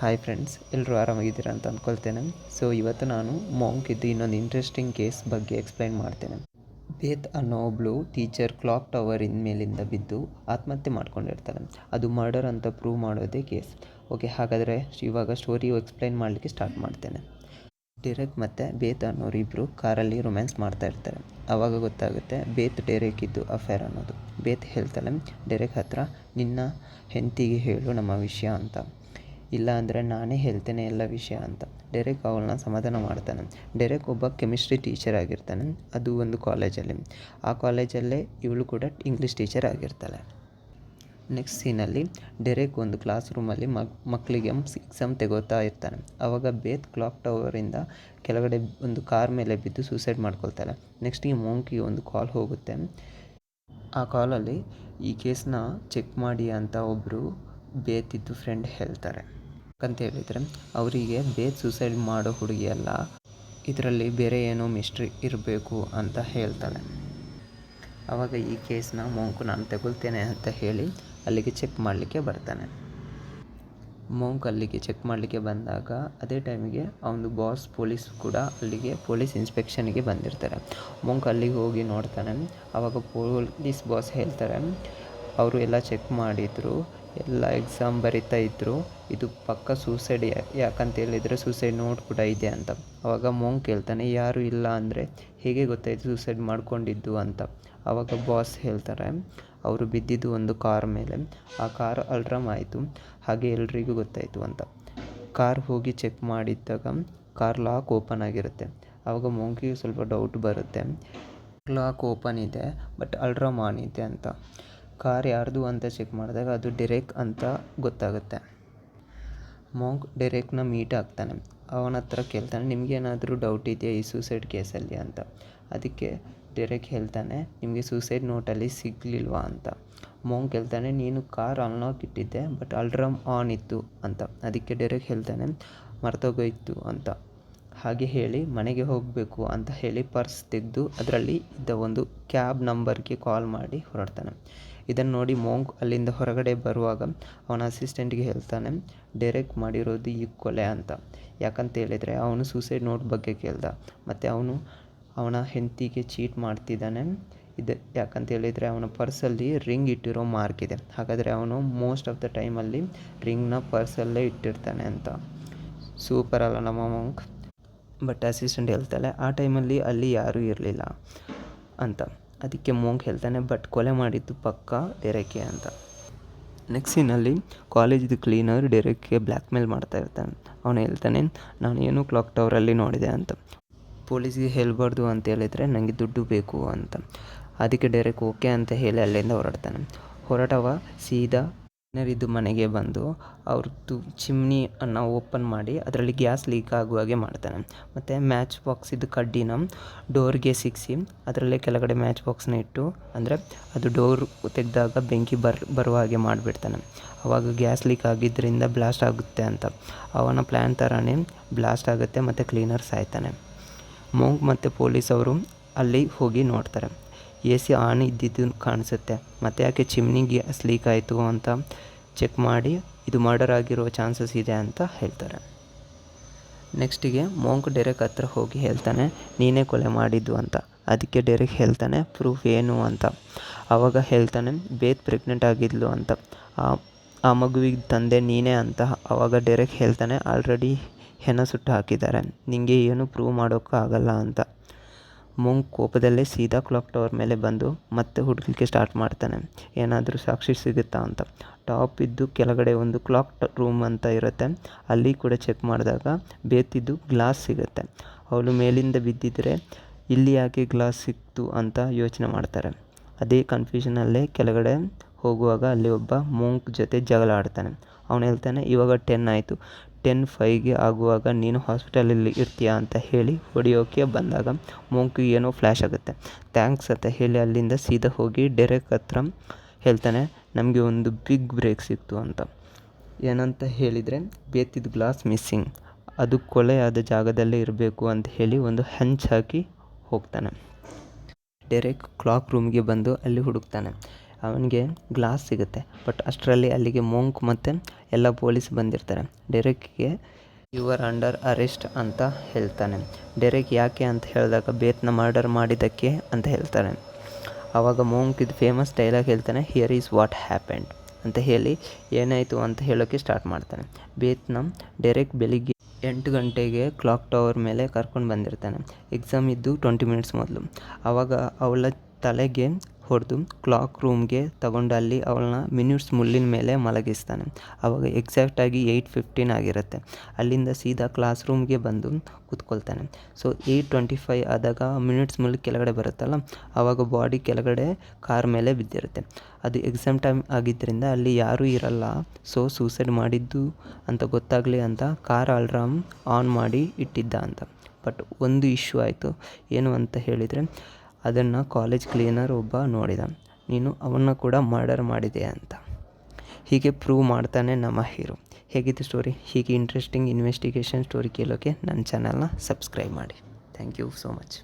Hi friends, ಎಲ್ಲರೂ ಆರಾಮಾಗಿದ್ದೀರಾ ಅಂತ ಅಂದ್ಕೊಳ್ತೇನೆ. So ಇವತ್ತು ನಾನು ಮಾಂಕಿದ್ದು ಇನ್ನೊಂದು ಇಂಟ್ರೆಸ್ಟಿಂಗ್ ಕೇಸ್ ಬಗ್ಗೆ ಎಕ್ಸ್ಪ್ಲೈನ್ ಮಾಡ್ತೇನೆ. ಬೇತ್ ಅನ್ನೋ ಒಬ್ಳು ಟೀಚರ್ ಕ್ಲಾಕ್ ಟವರಿನ ಮೇಲಿಂದ ಬಿದ್ದು ಆತ್ಮಹತ್ಯೆ ಮಾಡ್ಕೊಂಡಿರ್ತಾಳೆ. ಅದು ಮರ್ಡರ್ ಅಂತ ಪ್ರೂವ್ ಮಾಡೋದೇ ಕೇಸ್. ಓಕೆ, ಹಾಗಾದರೆ ಇವಾಗ ಸ್ಟೋರಿ ಎಕ್ಸ್ಪ್ಲೈನ್ ಮಾಡಲಿಕ್ಕೆ ಸ್ಟಾರ್ಟ್ ಮಾಡ್ತೇನೆ. ಡೆರೆಕ್ ಮತ್ತು ಬೇತ್ ಅನ್ನೋರಿಬ್ಬರು ಕಾರಲ್ಲಿ ರೊಮ್ಯಾನ್ಸ್ ಮಾಡ್ತಾ ಇರ್ತಾರೆ. ಆವಾಗ ಗೊತ್ತಾಗುತ್ತೆ ಬೇತ್ ಡೆರೆಕ್ ಇದ್ದು ಅಫೇರ್ ಅನ್ನೋದು. ಬೇತ್ ಹೇಳ್ತಾಳೆ ಡೆರೆಕ್ ಹತ್ರ, ನಿನ್ನ ಹೆಂಡತಿಗೆ ಹೇಳು ನಮ್ಮ ವಿಷಯ ಅಂತ, ಇಲ್ಲ ಅಂದರೆ ನಾನೇ ಹೇಳ್ತೇನೆ ಎಲ್ಲ ವಿಷಯ ಅಂತ. ಡೆರೆಕ್ ಅವಳನ್ನ ಸಮಾಧಾನ ಮಾಡ್ತಾನೆ. ಡೆರೆಕ್ ಒಬ್ಬ ಕೆಮಿಸ್ಟ್ರಿ ಟೀಚರ್ ಆಗಿರ್ತಾನೆ, ಅದು ಒಂದು ಕಾಲೇಜಲ್ಲಿ. ಆ ಕಾಲೇಜಲ್ಲೇ ಇವಳು ಕೂಡ ಇಂಗ್ಲೀಷ್ ಟೀಚರ್ ಆಗಿರ್ತಾಳೆ. ನೆಕ್ಸ್ಟ್ ಸೀನಲ್ಲಿ ಡೆರೆಕ್ ಒಂದು ಕ್ಲಾಸ್ ರೂಮಲ್ಲಿ ಮಕ್ಕಳಿಗೆ ಎಕ್ಸಾಮ್ ತೆಗೋತಾ ಇರ್ತಾನೆ. ಆವಾಗ ಬೇತ್ ಕ್ಲಾಕ್ ಟವರಿಂದ ಕೆಳಗಡೆ ಒಂದು ಕಾರ್ ಮೇಲೆ ಬಿದ್ದು ಸೂಸೈಡ್ ಮಾಡ್ಕೊಳ್ತಾಳೆ. ನೆಕ್ಸ್ಟ್ ಈ ಮೋಂಕಿಗೆ ಒಂದು ಕಾಲ್ ಹೋಗುತ್ತೆ. ಆ ಕಾಲಲ್ಲಿ ಈ ಕೇಸ್ನ ಚೆಕ್ ಮಾಡಿ ಅಂತ ಒಬ್ಬರು ಬೇತಿದ್ದು ಫ್ರೆಂಡ್ ಹೇಳ್ತಾರೆ. ಅಂತ ಹೇಳಿದರೆ ಅವರಿಗೆ ಬೇತ್ ಸೂಸೈಡ್ ಮಾಡೋ ಹುಡುಗಿ ಅಲ್ಲ, ಇದರಲ್ಲಿ ಬೇರೆ ಏನೋ ಮಿಸ್ಟ್ರಿ ಇರಬೇಕು ಅಂತ ಹೇಳ್ತಾಳೆ. ಆವಾಗ ಈ ಕೇಸ್ನ ಮೋಂಕು ನಾನು ತಗೊಳ್ತೇನೆ ಅಂತ ಹೇಳಿ ಅಲ್ಲಿಗೆ ಚೆಕ್ ಮಾಡಲಿಕ್ಕೆ ಬರ್ತಾನೆ. ಮೋಂಕ್ ಅಲ್ಲಿಗೆ ಚೆಕ್ ಮಾಡಲಿಕ್ಕೆ ಬಂದಾಗ ಅದೇ ಟೈಮಿಗೆ ಅವನು ಬಾಸ್ ಪೊಲೀಸ್ ಕೂಡ ಅಲ್ಲಿಗೆ ಪೊಲೀಸ್ ಇನ್ಸ್ಪೆಕ್ಷನ್ಗೆ ಬಂದಿರ್ತಾರೆ. ಮೋಂಕ್ ಅಲ್ಲಿಗೆ ಹೋಗಿ ನೋಡ್ತಾನೆ. ಆವಾಗ ಪೊಲೀಸ್ ಬಾಸ್ ಹೇಳ್ತಾರೆ, ಅವರು ಎಲ್ಲ ಚೆಕ್ ಮಾಡಿದರು, ಎಲ್ಲ ಎಕ್ಸಾಮ್ ಬರಿತಾ ಇದ್ದರು, ಇದು ಪಕ್ಕ ಸೂಸೈಡ್, ಯಾಕಂತ ಹೇಳಿದರೆ ಸೂಸೈಡ್ ನೋಟ್ ಕೂಡ ಇದೆ ಅಂತ. ಆವಾಗ ಮೋಂಕ್ ಹೇಳ್ತಾನೆ, ಯಾರು ಇಲ್ಲ ಅಂದರೆ ಹೇಗೆ ಗೊತ್ತಾಯಿತು ಸೂಸೈಡ್ ಮಾಡ್ಕೊಂಡಿದ್ದು ಅಂತ. ಆವಾಗ ಬಾಸ್ ಹೇಳ್ತಾರೆ, ಅವರು ಬಿದ್ದಿದ್ದು ಒಂದು ಕಾರ್ ಮೇಲೆ, ಆ ಕಾರ್ ಅಲ್ಟ್ರಾಮ್ ಆಯಿತು, ಹಾಗೆ ಎಲ್ರಿಗೂ ಗೊತ್ತಾಯಿತು ಅಂತ. ಕಾರ್ ಹೋಗಿ ಚೆಕ್ ಮಾಡಿದ್ದಾಗ ಕಾರ್ ಲಾಕ್ ಓಪನ್ ಆಗಿರುತ್ತೆ. ಆವಾಗ ಮೋಂಕಿಗೆ ಸ್ವಲ್ಪ ಡೌಟ್ ಬರುತ್ತೆ, ಲಾಕ್ ಓಪನ್ ಇದೆ ಬಟ್ ಅಲ್ಟ್ರಾಮ್ ಆನ್ ಇದೆ ಅಂತ. ಕಾರ್ ಯಾರ್ದು ಅಂತ ಚೆಕ್ ಮಾಡಿದಾಗ ಅದು ಡೆರೆಕ್ ಅಂತ ಗೊತ್ತಾಗುತ್ತೆ. ಮೋಂಕ್ ಡೆರೆಕ್ನ ಮೀಟ್ ಆಗ್ತಾನೆ. ಅವನ ಹತ್ರ ಕೇಳ್ತಾನೆ, ನಿಮಗೇನಾದರೂ ಡೌಟ್ ಇದೆಯಾ ಈ ಸೂಸೈಡ್ ಕೇಸಲ್ಲಿ ಅಂತ. ಅದಕ್ಕೆ ಡೆರೆಕ್ ಹೇಳ್ತಾನೆ, ನಿಮಗೆ ಸೂಸೈಡ್ ನೋಟಲ್ಲಿ ಸಿಗಲಿಲ್ವಾ ಅಂತ. ಮೋಂಕ್ ಹೇಳ್ತಾನೆ, ನೀನು ಕಾರ್ ಅನ್ಲಾಕ್ ಇಟ್ಟಿದ್ದೆ ಬಟ್ ಅಲ್ಟ್ರಾಮ್ ಆನ್ ಇತ್ತು ಅಂತ. ಅದಕ್ಕೆ ಡೆರೆಕ್ ಹೇಳ್ತಾನೆ, ಮರ್ತೋಗೋಯ್ತು ಅಂತ. ಹಾಗೆ ಹೇಳಿ ಮನೆಗೆ ಹೋಗಬೇಕು ಅಂತ ಹೇಳಿ ಪರ್ಸ್ ತೆಗೆದು ಅದರಲ್ಲಿ ಇದ್ದ ಒಂದು ಕ್ಯಾಬ್ ನಂಬರ್ಗೆ ಕಾಲ್ ಮಾಡಿ ಹೊರಡ್ತಾನೆ. ಇದನ್ನು ನೋಡಿ ಮೋಂಕ್ ಅಲ್ಲಿಂದ ಹೊರಗಡೆ ಬರುವಾಗ ಅವನ ಅಸಿಸ್ಟೆಂಟ್ಗೆ ಹೇಳ್ತಾನೆ, ಡೆರೆಕ್ ಮಾಡಿರೋದು ಈ ಕೊಲೆ ಅಂತ. ಯಾಕಂತ ಹೇಳಿದರೆ ಅವನು ಸೂಸೈಡ್ ನೋಟ್ ಬಗ್ಗೆ ಕೇಳ್ದ, ಮತ್ತು ಅವನ ಹೆಂಡತಿಗೆ ಚೀಟ್ ಮಾಡ್ತಿದ್ದಾನೆ. ಇದು ಯಾಕಂತ ಹೇಳಿದರೆ ಅವನ ಪರ್ಸಲ್ಲಿ ರಿಂಗ್ ಇಟ್ಟಿರೋ ಮಾರ್ಕ್ ಇದೆ, ಹಾಗಾದರೆ ಅವನು ಮೋಸ್ಟ್ ಆಫ್ ದ ಟೈಮಲ್ಲಿ ರಿಂಗ್ನ ಪರ್ಸಲ್ಲೇ ಇಟ್ಟಿರ್ತಾನೆ ಅಂತ. ಸೂಪರ್ ಅಲ್ಲ ನಮ್ಮ ಮೋಂಕ್. ಬಟ್ ಅಸಿಸ್ಟೆಂಟ್ ಹೇಳ್ತಾಳೆ, ಆ ಟೈಮಲ್ಲಿ ಅಲ್ಲಿ ಯಾರೂ ಇರಲಿಲ್ಲ ಅಂತ. ಅದಕ್ಕೆ ಮೋಂಕ್ ಹೇಳ್ತಾನೆ, ಬಟ್ ಕೊಲೆ ಮಾಡಿದ್ದು ಪಕ್ಕ ಡೆರೆಕ್ಕೆ ಅಂತ. ನೆಕ್ಸ್ಟ್ ಸೀನಲ್ಲಿ ಕಾಲೇಜಿದು ಕ್ಲೀನರ್ ಡೆರೆಕ್ಗೆ ಬ್ಲ್ಯಾಕ್ ಮೇಲ್ ಮಾಡ್ತಾ ಇರ್ತಾನೆ. ಅವನು ಹೇಳ್ತಾನೆ, ನಾನು ಏನು ಕ್ಲಾಕ್ ಟವರಲ್ಲಿ ನೋಡಿದೆ ಅಂತ, ಪೊಲೀಸ್ಗೆ ಹೇಳ್ಬಾರ್ದು ಅಂತ ಹೇಳಿದರೆ ನನಗೆ ದುಡ್ಡು ಬೇಕು ಅಂತ. ಅದಕ್ಕೆ ಡೆರೆಕ್ ಓಕೆ ಅಂತ ಹೇಳಿ ಅಲ್ಲಿಂದ ಹೊರಟವ ಸೀದಾ ಕ್ಲೀನರಿದ್ದು ಮನೆಗೆ ಬಂದು ಅವ್ರದ್ದು ಚಿಮ್ನಿಯನ್ನು ಓಪನ್ ಮಾಡಿ ಅದರಲ್ಲಿ ಗ್ಯಾಸ್ ಲೀಕ್ ಆಗುವ ಹಾಗೆ ಮಾಡ್ತಾನೆ. ಮತ್ತು ಮ್ಯಾಚ್ ಬಾಕ್ಸಿದ್ದು ಕಡ್ಡಿನ ಡೋರ್ಗೆ ಸಿಕ್ಕಿಸಿ ಅದರಲ್ಲೇ ಕೆಳಗಡೆ ಮ್ಯಾಚ್ ಬಾಕ್ಸ್ನ ಇಟ್ಟು, ಅಂದರೆ ಅದು ಡೋರ್ ತೆಗೆದಾಗ ಬೆಂಕಿ ಬರುವ ಹಾಗೆ ಮಾಡಿಬಿಡ್ತಾನೆ. ಆವಾಗ ಗ್ಯಾಸ್ ಲೀಕ್ ಆಗಿದ್ದರಿಂದ ಬ್ಲಾಸ್ಟ್ ಆಗುತ್ತೆ ಅಂತ. ಅವನ ಪ್ಲ್ಯಾನ್ ಥರನೇ ಬ್ಲಾಸ್ಟ್ ಆಗುತ್ತೆ ಮತ್ತು ಕ್ಲೀನರ್ ಸಾಯ್ತಾನೆ. ಮೋಂಕ್ ಮತ್ತು ಪೊಲೀಸ್ ಅವರು ಅಲ್ಲಿ ಹೋಗಿ ನೋಡ್ತಾರೆ. AC ಆನ್ ಇದ್ದಿದ್ದು ಕಾಣಿಸುತ್ತೆ. ಮತ್ತು ಯಾಕೆ ಚಿಮ್ನಿ ಗ್ಯಾಸ್ ಲೀಕ್ ಆಯಿತು ಅಂತ ಚೆಕ್ ಮಾಡಿ ಇದು ಮರ್ಡರ್ ಆಗಿರೋ ಚಾನ್ಸಸ್ ಇದೆ ಅಂತ ಹೇಳ್ತಾರೆ. ನೆಕ್ಸ್ಟಿಗೆ ಮೋಂಕ್ ಡೆರೆಕ್ ಹತ್ರ ಹೋಗಿ ಹೇಳ್ತಾನೆ, ನೀನೇ ಕೊಲೆ ಮಾಡಿದ್ದು ಅಂತ. ಅದಕ್ಕೆ ಡೆರೆಕ್ ಹೇಳ್ತಾನೆ, ಪ್ರೂಫ್ ಏನು ಅಂತ. ಆವಾಗ ಹೇಳ್ತಾನೆ, ಬೇತ್ ಪ್ರೆಗ್ನೆಂಟ್ ಆಗಿದ್ಲು ಅಂತ, ಆ ಮಗುವಿಗೆ ತಂದೆ ನೀನೇ ಅಂತ. ಆವಾಗ ಡೆರೆಕ್ ಹೇಳ್ತಾನೆ, ಆಲ್ರೆಡಿ ಹೆಣ ಸುಟ್ಟು ಹಾಕಿದ್ದಾರೆ, ನಿಮಗೆ ಏನು ಪ್ರೂವ್ ಮಾಡೋಕ್ಕೂ ಆಗಲ್ಲ ಅಂತ. ಮೋಂಕ್ ಕೋಪದಲ್ಲೇ ಸೀದಾ ಕ್ಲಾಕ್ ಟವರ್ ಮೇಲೆ ಬಂದು ಮತ್ತೆ ಹುಡುಕಲಿಕ್ಕೆ ಸ್ಟಾರ್ಟ್ ಮಾಡ್ತಾನೆ, ಏನಾದರೂ ಸಾಕ್ಷಿ ಸಿಗುತ್ತಾ ಅಂತ. ಟಾಪ್ ಇದ್ದು ಕೆಳಗಡೆ ಒಂದು ಕ್ಲಾಕ್ ರೂಮ್ ಅಂತ ಇರುತ್ತೆ, ಅಲ್ಲಿ ಕೂಡ ಚೆಕ್ ಮಾಡಿದಾಗ ಬೇತಿದ್ದು ಗ್ಲಾಸ್ ಸಿಗುತ್ತೆ. ಅವಳು ಮೇಲಿಂದ ಬಿದ್ದಿದ್ರೆ ಇಲ್ಲಿ ಯಾಕೆ ಗ್ಲಾಸ್ ಸಿಕ್ತು ಅಂತ ಯೋಚನೆ ಮಾಡ್ತಾರೆ. ಅದೇ ಕನ್ಫ್ಯೂಷನಲ್ಲೇ ಕೆಳಗಡೆ ಹೋಗುವಾಗ ಅಲ್ಲಿ ಒಬ್ಬ ಮೋಂಕ್ ಜೊತೆ ಜಗಳ ಆಡ್ತಾನೆ. ಅವನು ಹೇಳ್ತಾನೆ, ಇವಾಗ 10 ಆಯಿತು, 10:05 ಆಗುವಾಗ ನೀನು ಹಾಸ್ಪಿಟಲಲ್ಲಿ ಇರ್ತೀಯಾ ಅಂತ ಹೇಳಿ ಹೊಡೆಯೋಕ್ಕೆ ಬಂದಾಗ ಮೋಂಕಿಗೆ ಏನೋ ಫ್ಲ್ಯಾಶ್ ಆಗುತ್ತೆ. ಥ್ಯಾಂಕ್ಸ್ ಅಂತ ಹೇಳಿ ಅಲ್ಲಿಂದ ಸೀದಾ ಹೋಗಿ ಡೆರೆಕ್ ಹತ್ರ ಹೇಳ್ತಾನೆ, ನಮಗೆ ಒಂದು ಬಿಗ್ ಬ್ರೇಕ್ ಸಿಕ್ತು ಅಂತ. ಏನಂತ ಹೇಳಿದರೆ ಬೇತಿದ್ದು ಗ್ಲಾಸ್ ಮಿಸ್ಸಿಂಗ್, ಅದು ಕೊಲೆಯಾದ ಜಾಗದಲ್ಲೇ ಇರಬೇಕು ಅಂತ ಹೇಳಿ ಒಂದು ಹಂಚ್ ಹಾಕಿ ಹೋಗ್ತಾನೆ. ಡೆರೆಕ್ ಕ್ಲಾಕ್ ರೂಮ್ಗೆ ಬಂದು ಅಲ್ಲಿ ಹುಡುಕ್ತಾನೆ. ಅವನಿಗೆ ಗ್ಲಾಸ್ ಸಿಗುತ್ತೆ. ಬಟ್ ಅಷ್ಟರಲ್ಲಿ ಅಲ್ಲಿಗೆ ಮೋಂಕ್ ಮತ್ತು ಎಲ್ಲ ಪೊಲೀಸ್ ಬಂದಿರ್ತಾರೆ. ಡೆರೆಕ್ಗೆ ಯುವರ್ ಅಂಡರ್ ಅರೆಸ್ಟ್ ಅಂತ ಹೇಳ್ತಾನೆ. ಡೆರೆಕ್ ಯಾಕೆ ಅಂತ ಹೇಳಿದಾಗ ಬೇತ್ನ ಮರ್ಡರ್ ಮಾಡಿದ್ದಕ್ಕೆ ಅಂತ ಹೇಳ್ತಾನೆ. ಆವಾಗ ಮೋಂಕ್ ಇದು ಫೇಮಸ್ ಡೈಲಾಗ್ ಹೇಳ್ತಾನೆ, ಹಿಯರ್ ಈಸ್ ವಾಟ್ ಹ್ಯಾಪೆಂಡ್ ಅಂತ ಹೇಳಿ ಏನಾಯಿತು ಅಂತ ಹೇಳೋಕ್ಕೆ ಸ್ಟಾರ್ಟ್ ಮಾಡ್ತಾನೆ. ಬೇತ್ನ ಡೆರೆಕ್ ಬೆಳಿಗ್ಗೆ 8 ಗಂಟೆಗೆ ಕ್ಲಾಕ್ ಟವರ್ ಮೇಲೆ ಕರ್ಕೊಂಡು ಬಂದಿರ್ತಾನೆ. ಎಕ್ಸಾಮ್ ಇದ್ದು 20 ಮಿನಿಟ್ಸ್ ಮೊದಲು. ಆವಾಗ ಅವಳ ತಲೆಗೆ ಹೊಡೆದು ಕ್ಲಾಕ್ ರೂಮ್ಗೆ ತಗೊಂಡು ಅಲ್ಲಿ ಅವಳನ್ನ ಮಿನಿಟ್ಸ್ ಮುಳ್ಳಿನ ಮೇಲೆ ಮಲಗಿಸ್ತಾನೆ. ಆವಾಗ ಎಕ್ಸಾಕ್ಟಾಗಿ 8:15 ಆಗಿರುತ್ತೆ. ಅಲ್ಲಿಂದ ಸೀದಾ ಕ್ಲಾಸ್ ರೂಮ್ಗೆ ಬಂದು ಕೂತ್ಕೊಳ್ತಾನೆ. ಸೊ 8:25 ಆದಾಗ ಮಿನಿಟ್ಸ್ ಮುಳ್ಳು ಕೆಳಗಡೆ ಬರುತ್ತಲ್ಲ, ಆವಾಗ ಬಾಡಿ ಕೆಳಗಡೆ ಕಾರ್ ಮೇಲೆ ಬಿದ್ದಿರುತ್ತೆ. ಅದು ಎಕ್ಸಾಮ್ ಟೈಮ್ ಆಗಿದ್ದರಿಂದ ಅಲ್ಲಿ ಯಾರೂ ಇರಲ್ಲ. ಸೊ ಸೂಸೈಡ್ ಮಾಡಿದ್ದು ಅಂತ ಗೊತ್ತಾಗಲಿ ಅಂತ ಕಾರ್ ಅಲಾರ್ಮ್ ಆನ್ ಮಾಡಿ ಇಟ್ಟಿದ್ದ ಅಂತ. ಬಟ್ ಒಂದು ಇಶ್ಯೂ ಆಯಿತು. ಏನು ಅಂತ ಹೇಳಿದರೆ, ಅದನ್ನು ಕಾಲೇಜ್ ಕ್ಲೀನರ್ ಒಬ್ಬ ನೋಡಿದ, ನೀನು ಅವನ್ನ ಕೂಡ ಮರ್ಡರ್ ಮಾಡಿದೆ ಅಂತ. ಹೀಗೆ ಪ್ರೂವ್ ಮಾಡ್ತಾನೆ ನಮ್ಮ ಹೀರೋ. ಹೇಗಿತ್ತು ಸ್ಟೋರಿ? ಹೀಗೆ ಇಂಟ್ರೆಸ್ಟಿಂಗ್ ಇನ್ವೆಸ್ಟಿಗೇಷನ್ ಸ್ಟೋರಿ ಕೇಳೋಕ್ಕೆ ನನ್ನ ಚಾನಲ್ನ ಸಬ್ಸ್ಕ್ರೈಬ್ ಮಾಡಿ. Thank you so much.